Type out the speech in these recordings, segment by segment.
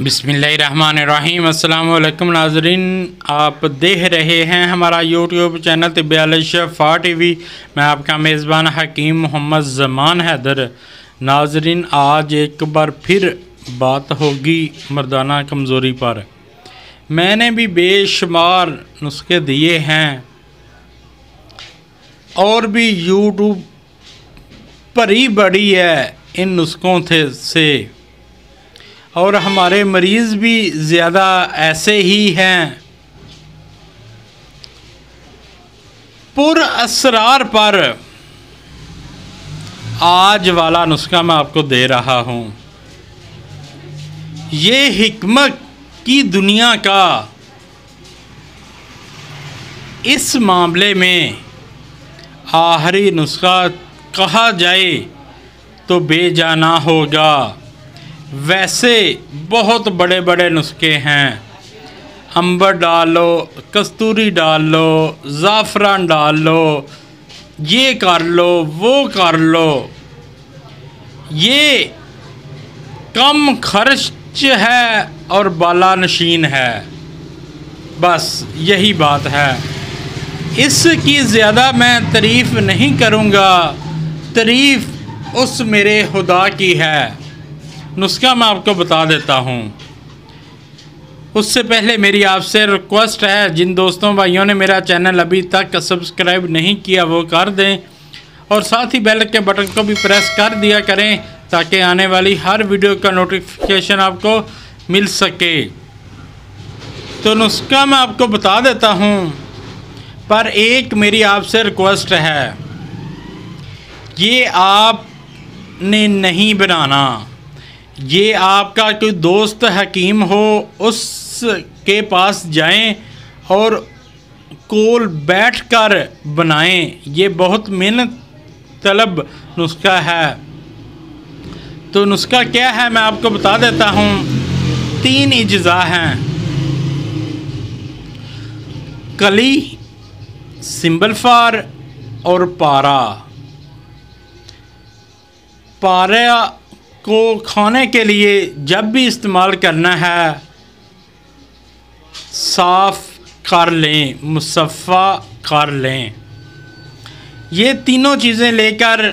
बिस्मिल्लाहिर्रहमानिर्रहीम। अस्सलाम वालेकुम नाज़रीन, आप देख रहे हैं हमारा यूट्यूब चैनल तिब्बी शफ़ा टीवी। मैं आपका मेज़बान हकीम मोहम्मद ज़मान हैदर। नाज़रीन, आज एक बार फिर बात होगी मर्दाना कमज़ोरी पर। मैंने भी बेशुमार नुस्खे दिए हैं और भी यूट्यूब भरी बड़ी है इन नुस्खों से, और हमारे मरीज़ भी ज़्यादा ऐसे ही हैं। पुरअसरार पर आज वाला नुस्खा मैं आपको दे रहा हूँ। ये हिकमत की दुनिया का इस मामले में आखिरी नुस्खा कहा जाए तो बेजाना होगा। वैसे बहुत बड़े बड़े नुस्खे हैं। अंबर डाल लो, कस्तूरी डाल लो, ज़ाफ़रान डाल लो, ये कर लो, वो कर लो। ये कम खर्च है और बाला नशीन है, बस यही बात है। इसकी ज़्यादा मैं तारीफ़ नहीं करूँगा, तारीफ़ उस मेरे खुदा की है। नुस्खा मैं आपको बता देता हूँ। उससे पहले मेरी आपसे रिक्वेस्ट है, जिन दोस्तों भाइयों ने मेरा चैनल अभी तक सब्सक्राइब नहीं किया वो कर दें, और साथ ही बेल के बटन को भी प्रेस कर दिया करें ताकि आने वाली हर वीडियो का नोटिफिकेशन आपको मिल सके। तो नुस्खा मैं आपको बता देता हूँ, पर एक मेरी आपसे रिक्वेस्ट है, ये आपने नहीं बनाना। ये आपका कोई दोस्त हकीम हो, उसके पास जाएं और कोल बैठकर बनाएं। ये बहुत मेहनत तलब नुस्खा है। तो नुस्खा क्या है मैं आपको बता देता हूँ। 3 इज्ज़ा हैं: कली, सिंबलफार और पारा। पारा को खाने के लिए जब भी इस्तेमाल करना है, साफ़ कर लें, मुसफ़ा कर लें। ये तीनों चीज़ें लेकर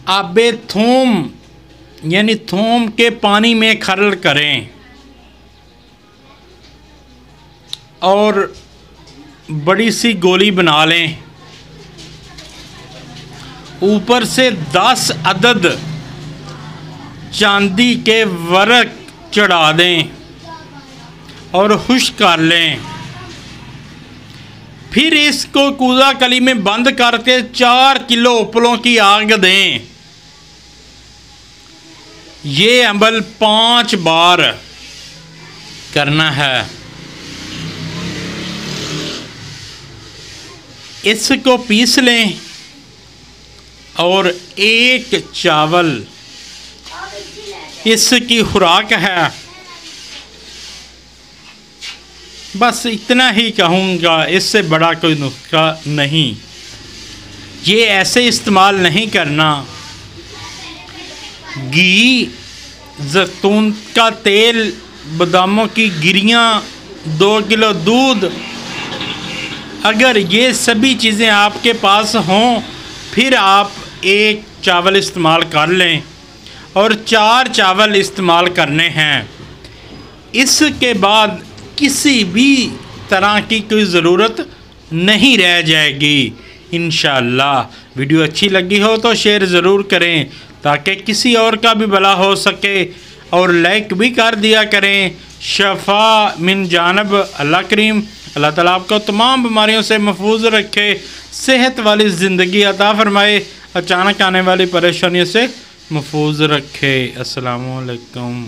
आबे थूम यानी थूम के पानी में खरल करें और बड़ी सी गोली बना लें। ऊपर से 10 अदद चांदी के वर्क चढ़ा दें और खुश्क कर लें। फिर इसको कूज़ा कली में बंद करके 4 किलो उपलों की आग दें। ये अमल 5 बार करना है। इसको पीस लें और 1 चावल इसकी खुराक है। बस इतना ही कहूँगा, इससे बड़ा कोई नुस्खा नहीं। ये ऐसे इस्तेमाल नहीं करना। घी, जैतून का तेल, बादामों की गिरियाँ, 2 किलो दूध, अगर ये सभी चीज़ें आपके पास हों फिर आप 1 चावल इस्तेमाल कर लें और 4 चावल इस्तेमाल करने हैं। इसके बाद किसी भी तरह की कोई ज़रूरत नहीं रह जाएगी इंशाअल्लाह। वीडियो अच्छी लगी हो तो शेयर ज़रूर करें ताकि किसी और का भी भला हो सके, और लाइक भी कर दिया करें। शफ़ा मिन जानब अल्लाह करीम। अल्लाह ताला आपको तमाम बीमारियों से महफूज रखे, सेहत वाली ज़िंदगी अता फ़रमाए, अचानक आने वाली परेशानियों से महफूज रखे। अस्सलामु अलैकुम।